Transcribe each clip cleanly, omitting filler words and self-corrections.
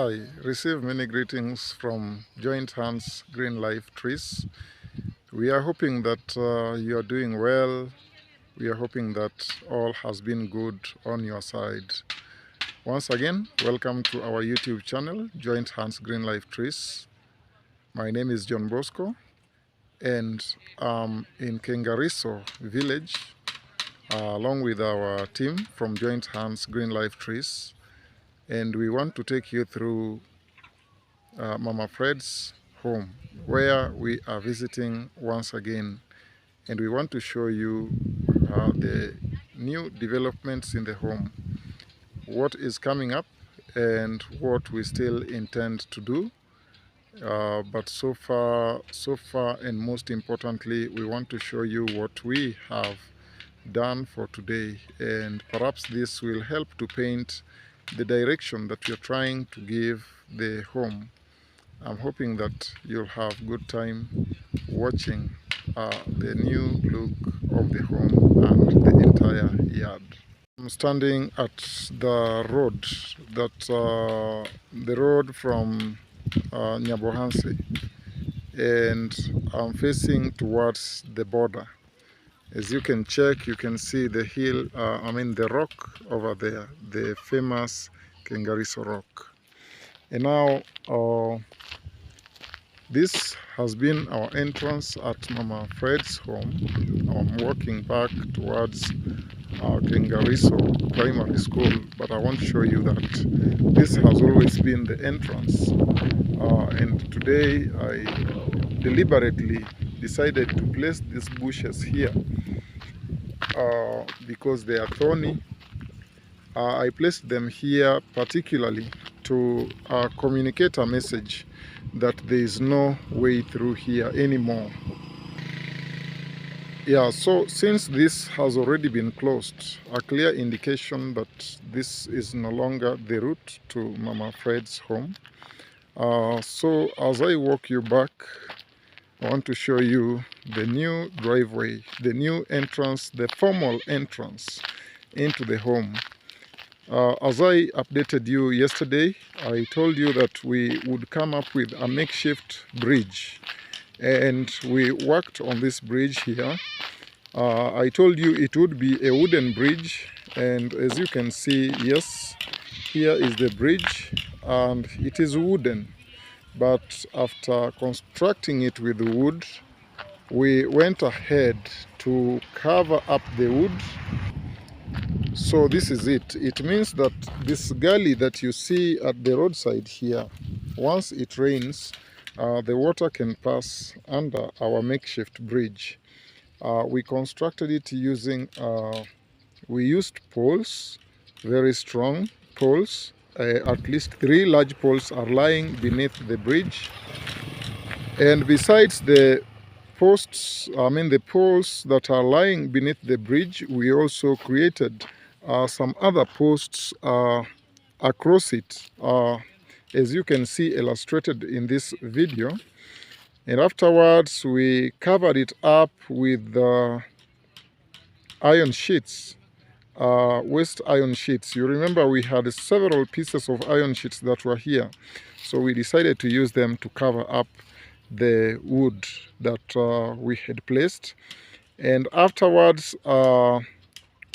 Hi, receive many greetings from Joint Hands Green Life Trees. We are hoping that you are doing well. We are hoping that all has been good on your side. Once again, welcome to our YouTube channel, Joint Hands Green Life Trees. My name is John Bosco, and I'm in Kengariso village along with our team from Joint Hands Green Life Trees. And we want to take you through Mama Fred's home, where we are visiting once again, and we want to show you the new developments in the home, what is coming up and what we still intend to do. But so far and most importantly, we want to show you what we have done for today, and perhaps this will help to paint the direction that you're trying to give the home. I'm hoping that you'll have good time watching the new look of the home and the entire yard. I'm standing at the road, the road from Nyabohanse, and I'm facing towards the border. As you can check, you can see the hill, the rock over there, the famous Kengariso rock. And now this has been our entrance at Mama Fred's home. I'm walking back towards Kengariso Primary School, but I want to show you that this has always been the entrance. And today I deliberately decided to place these bushes here because they are thorny. I placed them here particularly to communicate a message that there is no way through here anymore. Yeah, so since this has already been closed, a clear indication that this is no longer the route to Mama Fred's home. So as I walk you back, I want to show you the new driveway, the new entrance, the formal entrance into the home. As I updated you yesterday, I told you that we would come up with a makeshift bridge, and we worked on this bridge here. I told you it would be a wooden bridge, and as you can see, yes, here is the bridge, and it is wooden. But after constructing it with wood, we went ahead to cover up the wood. So this is it. It means that this gully that you see at the roadside here, once it rains, the water can pass under our makeshift bridge. We constructed it using, we used poles, very strong poles. At least 3 large poles are lying beneath the bridge. And besides the posts, the poles that are lying beneath the bridge, we also created some other posts across it, as you can see illustrated in this video. And afterwards, we covered it up with iron sheets, waste iron sheets. You remember we had several pieces of iron sheets that were here, so we decided to use them to cover up the wood that we had placed. And afterwards,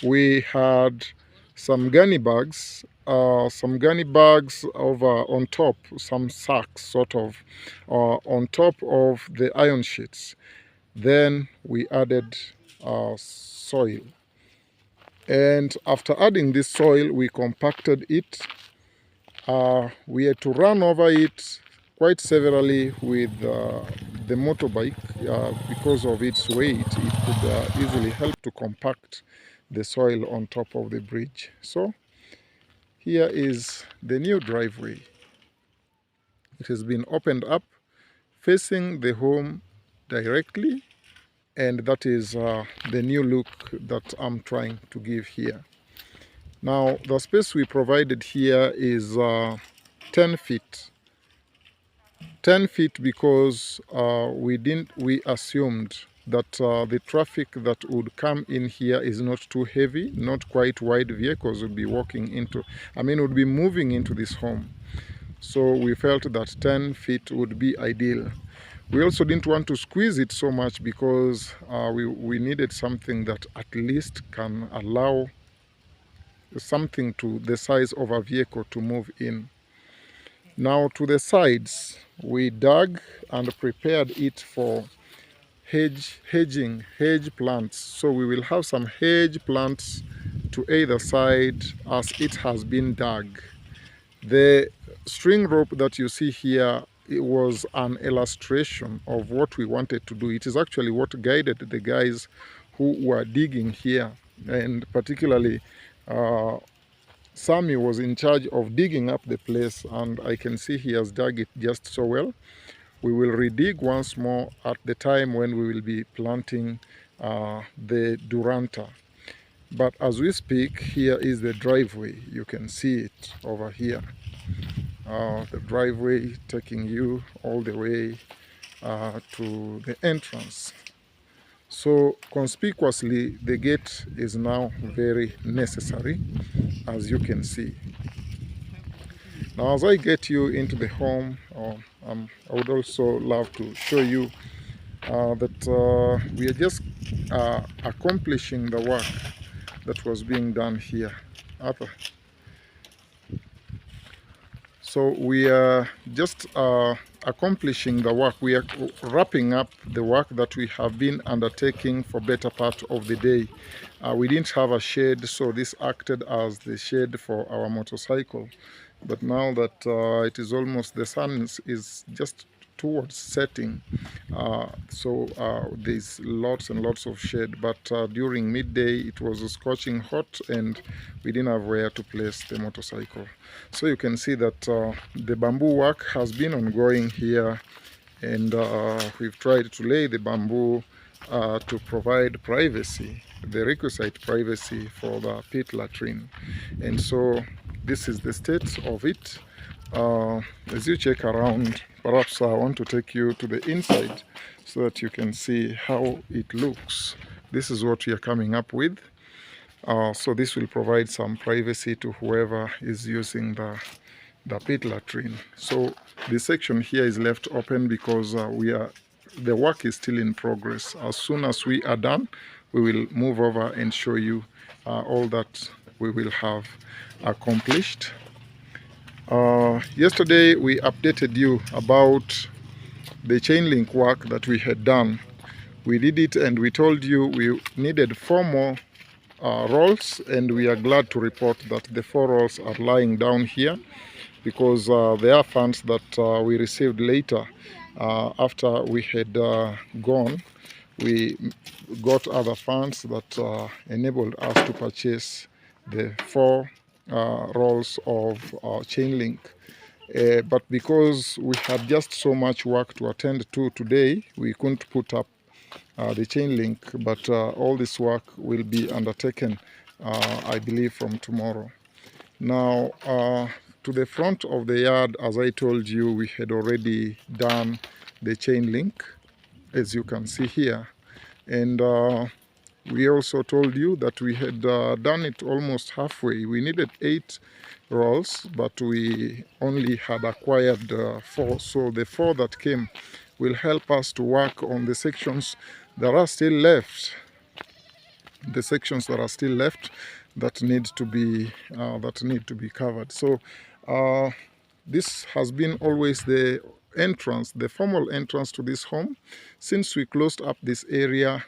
we had some gunny bags over on top, some sacks sort of on top of the iron sheets. Then we added soil, and after adding this soil, we compacted it. We had to run over it quite severely with the motorbike because of its weight. It could easily help to compact the soil on top of the bridge. So here is the new driveway. It has been opened up facing the home directly, and that is the new look that I'm trying to give here. Now the space we provided here is 10 feet. 10 feet because we assumed that the traffic that would come in here is not too heavy, not quite wide. Vehicles would be walking into, would be moving into this home. So we felt that 10 feet would be ideal. We also didn't want to squeeze it so much because we needed something that at least can allow something to the size of a vehicle to move in. Now to the sides, we dug and prepared it for hedge plants. So we will have some hedge plants to either side as it has been dug. The string rope that you see here, it was an illustration of what we wanted to do. It is actually what guided the guys who were digging here, and particularly Sammy was in charge of digging up the place, and I can see he has dug it just so well. We will redig once more at the time when we will be planting the Duranta. But as we speak, here is the driveway. You can see it over here. The driveway taking you all the way to the entrance. So conspicuously, the gate is now very necessary, as you can see. Now, as I get you into the home, I would also love to show you that we are just accomplishing the work that was being done here. So we are just accomplishing the work. We are wrapping up the work that we have been undertaking for better part of the day. We didn't have a shade, so this acted as the shade for our motorcycle. But now that it is almost, the sun is just towards setting, so there's lots and lots of shade, but during midday it was scorching hot and we didn't have where to place the motorcycle. So you can see that the bamboo work has been ongoing here, and we've tried to lay the bamboo to provide privacy, the requisite privacy for the pit latrine. And so this is the state of it. As you check around, perhaps I want to take you to the inside so that you can see how it looks. This is what we are coming up with. So this will provide some privacy to whoever is using the pit latrine. So this section here is left open because the work is still in progress. As soon as we are done, we will move over and show you all that we will have accomplished. Yesterday we updated you about the chain link work that we had done. We did it and we told you we needed 4 more rolls, and we are glad to report that the 4 rolls are lying down here, because there are funds that we received later after we had gone. We got other funds that enabled us to purchase the 4 rolls of chain link. But because we had just so much work to attend to today, we couldn't put up the chain link, but all this work will be undertaken, I believe, from tomorrow. Now, to the front of the yard, as I told you, we had already done the chain link, as you can see here. And we also told you that we had done it almost halfway. We needed 8 rolls, but we only had acquired 4. So the 4 that came will help us to work on the sections that are still left. The sections that are still left that need to be covered. So this has been always the entrance, the formal entrance to this home. Since we closed up this area,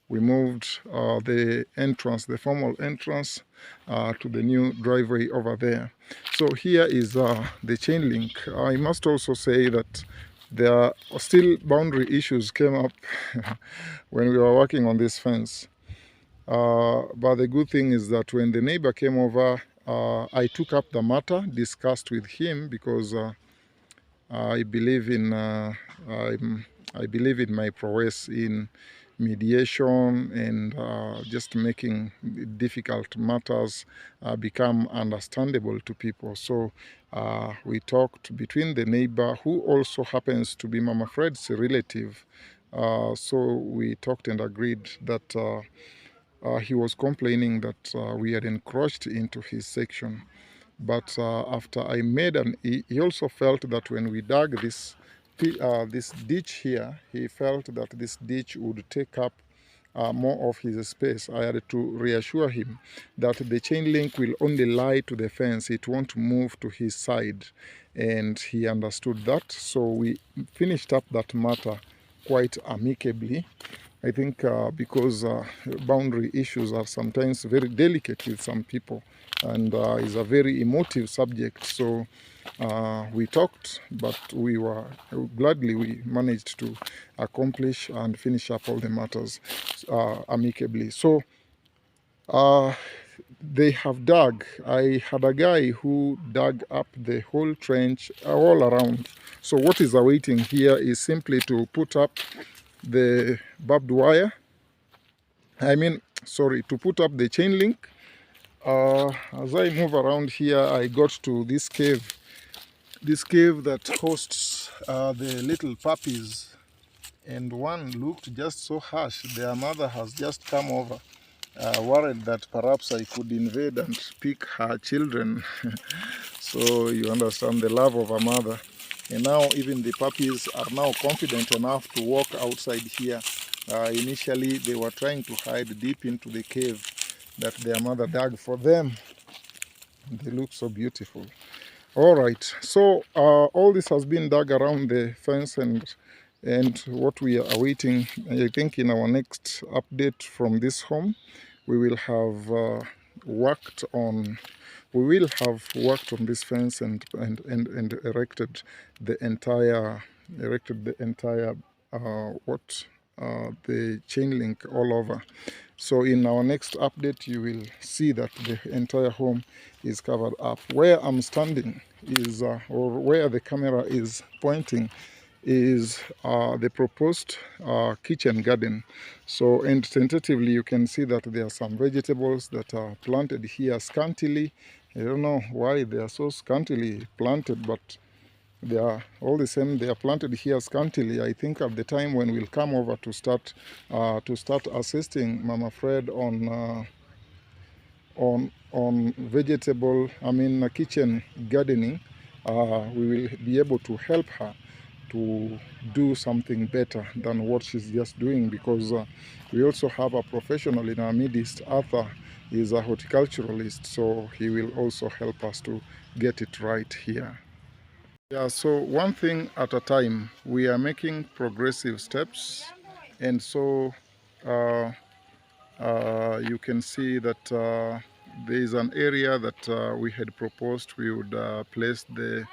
we moved the entrance, the formal entrance, to the new driveway over there. So here is the chain link. I must also say that there are still boundary issues came up when we were working on this fence. But the good thing is that when the neighbor came over, I took up the matter, discussed with him, because I believe in I believe in my prowess in mediation and just making difficult matters become understandable to people. So we talked between the neighbor, who also happens to be Mama Fred's relative. So we talked and agreed that he was complaining that we had encroached into his section. But after I made he also felt that when we dug this ditch here, he felt that this ditch would take up more of his space. I had to reassure him that the chain link will only lie to the fence, it won't move to his side, and he understood that. So we finished up that matter quite amicably. I think because boundary issues are sometimes very delicate with some people, and is a very emotive subject. So we talked, but we managed to accomplish and finish up all the matters amicably. So they have dug. I had a guy who dug up the whole trench all around. So what is awaiting here is simply to put up the barbed wire. To put up the chain link. As I move around here, I got to this cave that hosts the little puppies, and one looked just so harsh. Their mother has just come over, worried that perhaps I could invade and pick her children. So you understand the love of a mother. And now even the puppies are now confident enough to walk outside here. Initially, they were trying to hide deep into the cave that their mother dug for them. They look so beautiful. All right, so all this has been dug around the fence, and what we are awaiting, I think in our next update from this home, we will have worked on this fence and erected the entire the chain link all over. So in our next update, you will see that the entire home is covered up. Where I'm standing is, or where the camera is pointing, is the proposed kitchen garden. So, and tentatively you can see that there are some vegetables that are planted here scantily. I don't know why they are so scantily planted, but they are all the same. They are planted here scantily. I think at the time when we'll come over to start assisting Mama Fred on vegetable, kitchen gardening, we will be able to help her to do something better than what she's just doing, because we also have a professional in our midst. Arthur is a horticulturalist, so he will also help us to get it right here. Yeah, so one thing at a time. We are making progressive steps, and so you can see that there is an area that we had proposed we would place the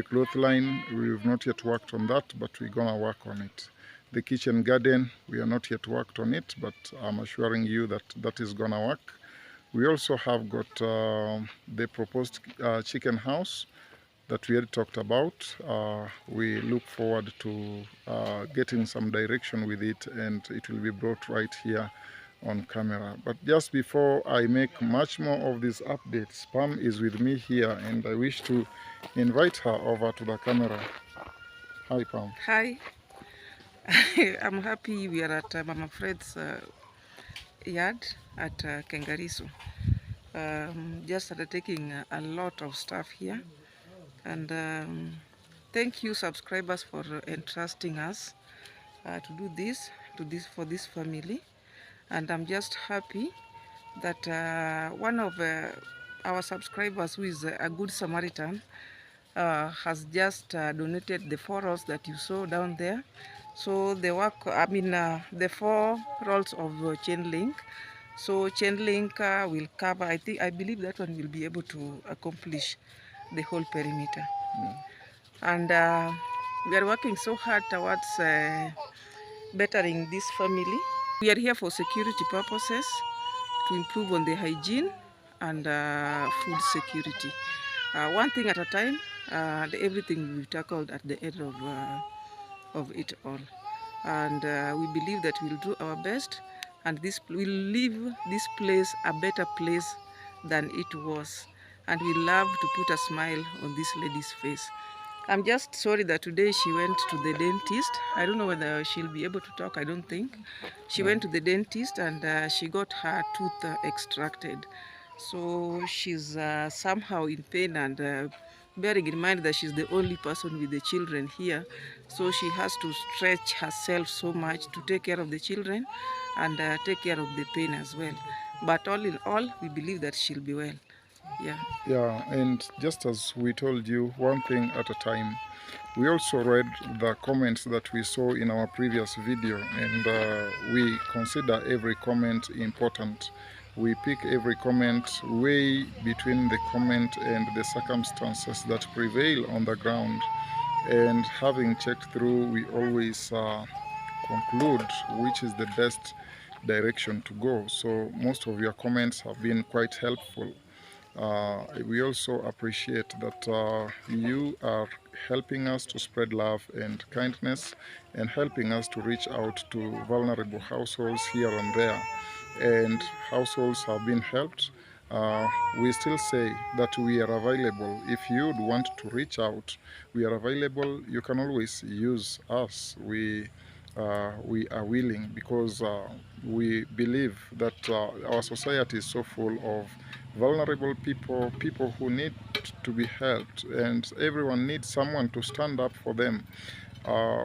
clothesline. We've not yet worked on that, but we're gonna work on it. The kitchen garden, we are not yet worked on it, but I'm assuring you that that is gonna work. We also have got the proposed chicken house that we had talked about. We look forward to getting some direction with it, and it will be brought right here on camera. But just before I make much more of these updates, Pam is with me here, and I wish to invite her over to the camera. Hi, Pam. Hi. I'm happy we are at Mama Fred's yard at Kengariso. Just started taking a lot of stuff here, and thank you subscribers for entrusting us to do this for this family. And I'm just happy that one of our subscribers, who is a good Samaritan, has just donated the 4 rolls that you saw down there. So the work, the 4 rolls of chain link. So chain link will cover, I believe that one will be able to accomplish the whole perimeter. And we are working so hard towards bettering this family. We are here for security purposes, to improve on the hygiene and food security. One thing at a time, everything will be tackled at the end of it all. And we believe that we'll do our best, and this will leave this place a better place than it was. And we love to put a smile on this lady's face. I'm just sorry that today she went to the dentist. I don't know whether she'll be able to talk, I don't think. She went to the dentist, and she got her tooth extracted. So she's somehow in pain, and bearing in mind that she's the only person with the children here, so she has to stretch herself so much to take care of the children and take care of the pain as well. But all in all, we believe that she'll be well. Yeah. Yeah, and just as we told you, one thing at a time. We also read the comments that we saw in our previous video, and we consider every comment important. We pick every comment, weigh between the comment and the circumstances that prevail on the ground. And having checked through, we always conclude which is the best direction to go. So most of your comments have been quite helpful. We also appreciate that you are helping us to spread love and kindness and helping us to reach out to vulnerable households here and there. And households have been helped. We still say that we are available. If you'd want to reach out, we are available. You can always use us. We are willing because we believe that our society is so full of vulnerable people, people who need to be helped, and everyone needs someone to stand up for them.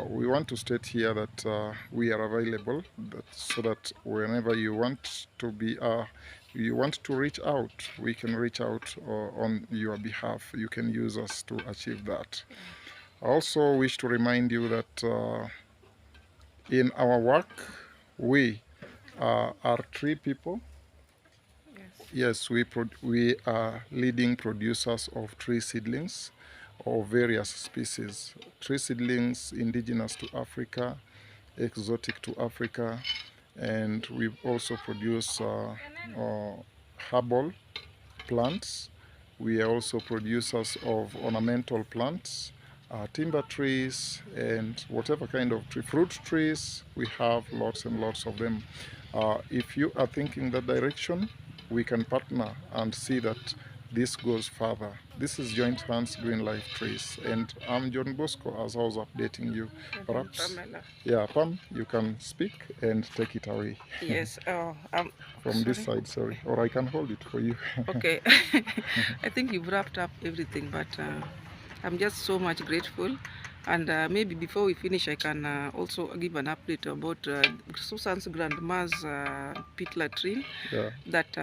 We want to state here that we are available, so that whenever you want to reach out, we can reach out on your behalf. You can use us to achieve that. I also wish to remind you that in our work, we are three people. Yes, we are leading producers of tree seedlings of various species. Tree seedlings indigenous to Africa, exotic to Africa, and we also produce herbal plants. We are also producers of ornamental plants, timber trees, and whatever kind of tree. Fruit trees, we have lots and lots of them. If you are thinking that direction, we can partner and see that this goes further. This is Joint Hands Green Life Trees, and I'm John Bosco, as I was updating you. Perhaps, Pamela. yeah, Pam, you can speak and take it away. Yes. From this side, sorry, or I can hold it for you. Okay. I think you've wrapped up everything, but I'm just so much grateful. And maybe before we finish, I can also give an update about Susan's grandma's pit latrine. Yeah. That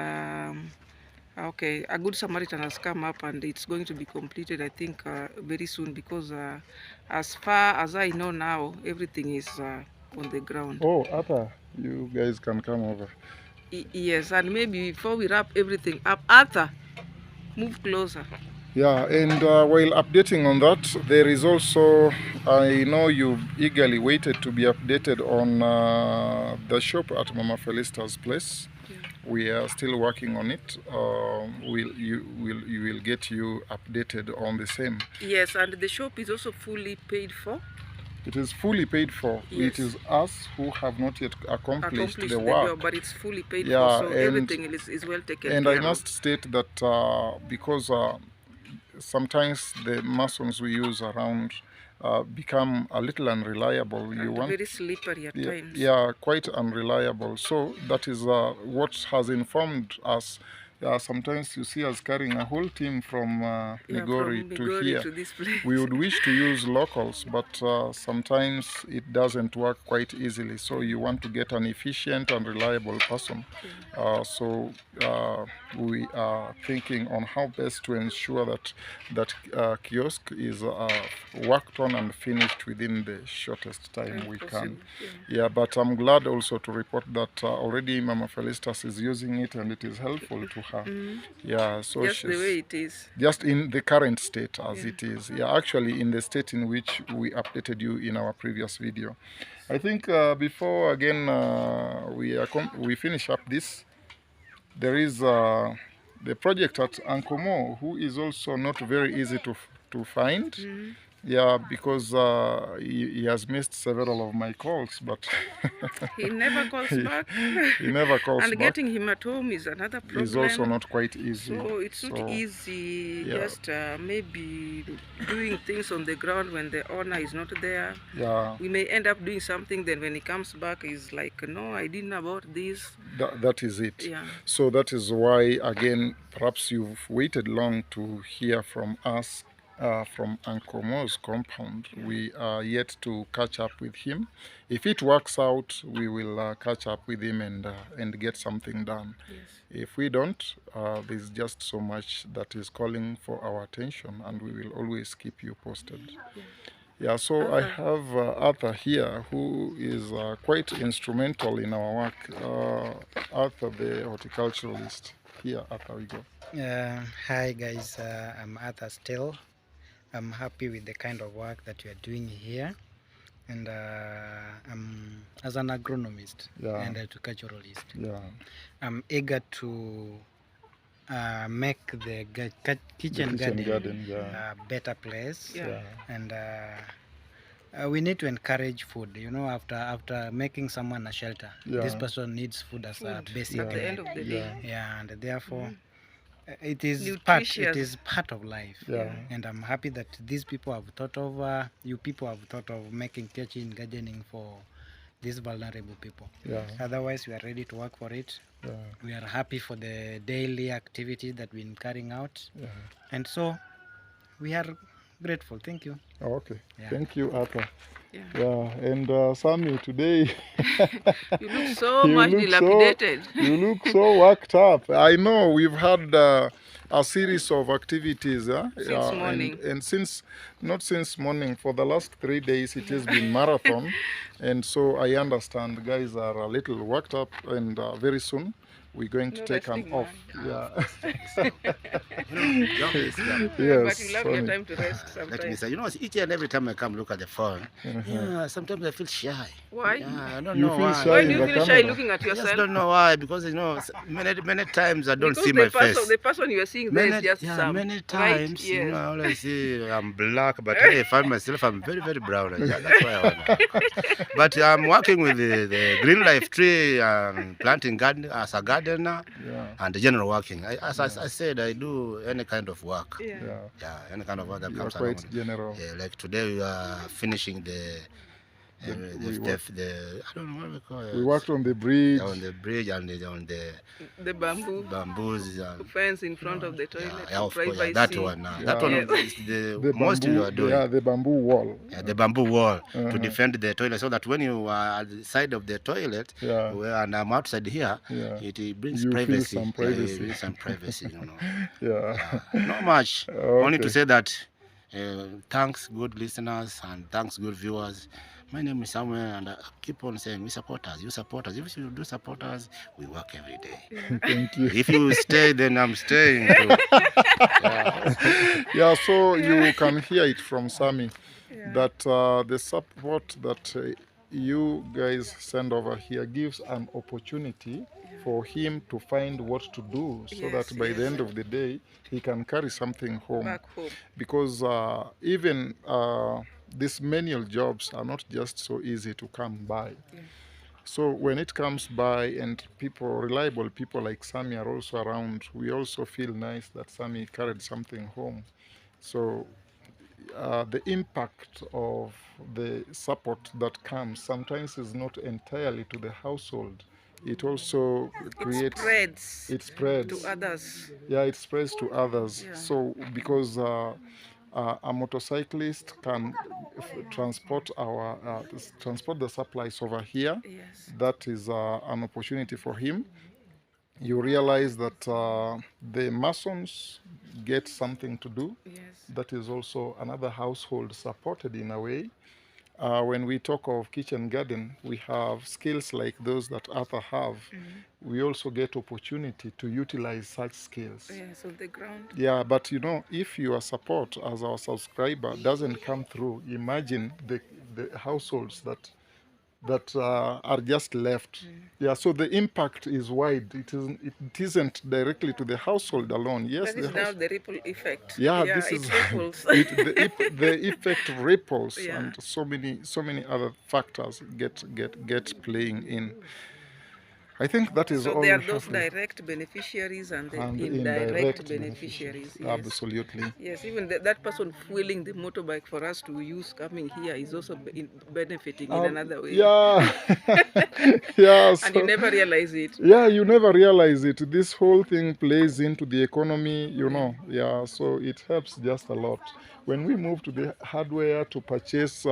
okay, a good Samaritan has come up, and it's going to be completed, I think, very soon, because as far as I know now, everything is on the ground. Oh, Arthur, you guys can come over. Yes, and maybe before we wrap everything up, Arthur, move closer. Yeah, and while updating on that, there is also, I know you eagerly waited to be updated on the shop at Mama Felicitas' place. Yeah. We are still working on it. You will get you updated on the same. Yes, and the shop is also fully paid for. It is fully paid for. Yes. It is us who have not yet accomplished the job, work. but it's fully paid Yeah, for, so everything is well taken and care I must of. state that because sometimes the masons we use around become a little unreliable. And very slippery at times. Yeah, quite unreliable. So that is what has informed us. Sometimes you see us carrying a whole team from Migori from to Migori here. to this place. We would wish to use locals, but sometimes it doesn't work quite easily. So you want to get an efficient and reliable person. So we are thinking on how best to ensure that kiosk is worked on and finished within the shortest time we can. Yeah, but I'm glad also to report that already Mama Felicitas is using it, and it is helpful to her. Yeah, so just the way it is. Just in the current state as it is. Yeah, actually in the state in which we updated you in our previous video. I think before again we finish up this, there is the project at Ankomo, who is also not very easy to find. Yeah, because he has missed several of my calls, but He never calls he, back. he never calls And back. getting him at home is another Is also problem. not quite easy. So it's not So easy yeah, just maybe doing things on the ground when the owner is not there. yeah, We may end up doing something, then when he comes back, he's like, no, I didn't know about this. that is it. Yeah. So that is why, again, perhaps you've waited long to hear from us from Uncle Mo's compound. Yeah. We are yet to catch up with him. If it works out, we will catch up with him and get something done. Yes. If we don't, there's just so much that is calling for our attention, and we will always keep you posted. Yeah. Yeah, so I Arthur. have Arthur here, who is quite instrumental in our work. Arthur, the horticulturalist. Here, Arthur, we go. Hi guys, I'm Arthur still. I'm happy with the kind of work that you are doing here, and I'm as an agronomist and horticulturalist. Yeah. I'm eager to make the kitchen garden yeah. a better place, Yeah. and we need to encourage food. You know, after making someone a shelter, this person needs food as a basic at the end need. of the day. Yeah, and therefore. It is Nutritious. part of life. Yeah. And I'm happy that these people have thought of you people have thought of making kitchen gardening for these vulnerable people. Yeah. Otherwise, we are ready to work for it. Yeah. We are happy for the daily activities that we've been carrying out. Yeah. And so we are grateful. Thank you. Oh, okay. Yeah. Thank you, Arthur. Yeah. Yeah, and Sammy, today You look so you much look dilapidated. you look so worked up. I know we've had a series of activities Since morning. and since not since morning, for the last 3 days it has been marathon, and so I understand guys are a little worked up, and very soon we're going to No take an resting, off. man. Yeah. Job is job. But Yes. you love your Sonny. time to rest Let me sometimes. say, you know, each and every time I come look at the phone, yeah, sometimes I feel shy. Why? Yeah, I don't You know feel why. shy Why in do you the feel shy camera? looking at I just yourself? don't know why, because you know, many times I don't Because see the my face. the person you are seeing there is just some. many right? times, you Yes. know, I always see I'm black, but hey, I find myself I'm very brown. Yeah, that's why I want to. But I'm working with the green life tree and planting garden as a gardener and general working. As I said, I do any kind of work. Yeah. Yeah, any kind of work that You're comes along. quite general. Yeah, like today we are finishing the I don't know what we call it. We worked on the bridge. On the bridge and on The bamboo bamboos and fence in front of the toilet. yeah, of course, privacy. that one. That one Yeah. is the mostly bamboo, you are doing. yeah, the bamboo wall. Yeah, the bamboo wall to defend the toilet, so that when you are at the side of the toilet, and I'm outside here, it brings You feel privacy. some privacy. Yeah, it brings some privacy, you know. Yeah. Not much. Okay. Only to say that thanks, good listeners, and thanks, good viewers. My name is Samuel, and I keep on saying, we support us. You support us. If you do support us, we work every day. Thank you. If you stay, then I'm staying too. Yeah, so you can hear it from Sammy that the support that you guys send over here gives an opportunity for him to find what to do, so that by the end of the day he can carry something home. Back home. Because even these menial jobs are not just so easy to come by. So when it comes by and reliable people like Sammy are also around, we also feel nice that Sammy carried something home. So the impact of the support that comes sometimes is not entirely to the household. It also creates... It spreads to others. Yeah, it spreads to others. Yeah. So because a motorcyclist can transport transport the supplies over here, that is an opportunity for him. You realize that the masons get something to do. That is also another household supported in a way. When we talk of kitchen garden, we have skills like those that Arthur have. We also get opportunity to utilize such skills. Yes, on the ground. Yeah, but you know, if your support as our subscriber doesn't come through, imagine the households that that are just left. Yeah, so the impact is wide. It isn't directly to the household alone. Yes, that is now the ripple effect. Yeah, Yeah, this it is ripples. the effect ripples, Yeah. and so many other factors get playing in. I think that is So all there are we those have to. direct beneficiaries and the And indirect indirect beneficiaries. Yes. Absolutely. Yes, even that person fueling the motorbike for us to use coming here is also benefiting in another way. Yeah. Yeah. And you So, never realize it. yeah, you never realize it. This whole thing plays into the economy, you know. Yeah, so it helps just a lot. When we move to the hardware to purchase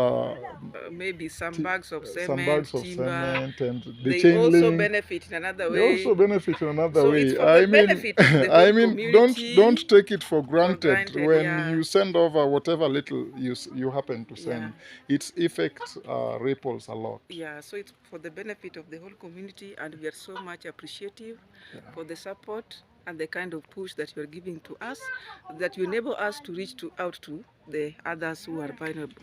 maybe some bags of some cement, bags of timber, cement and the they chain also link, benefit in another they way. also benefit in another So way. it's for the benefit of the whole community. Don't take it for granted, when yeah. you send over whatever little you happen to send. Yeah. Its effect ripples a lot. Yeah, so it's for the benefit of the whole community, and we are so much appreciative for the support and the kind of push that you are giving to us, that you enable us to reach out to the others who are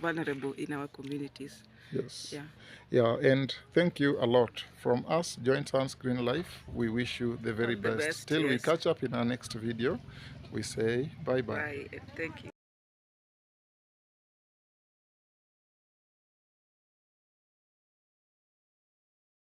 vulnerable in our communities. Yes. Yeah. Yeah, and thank you a lot. From us, Joint Hands Green Life, we wish you the very All the best. best, Till we yes. catch up in our next video, we say bye-bye. Bye, and thank you.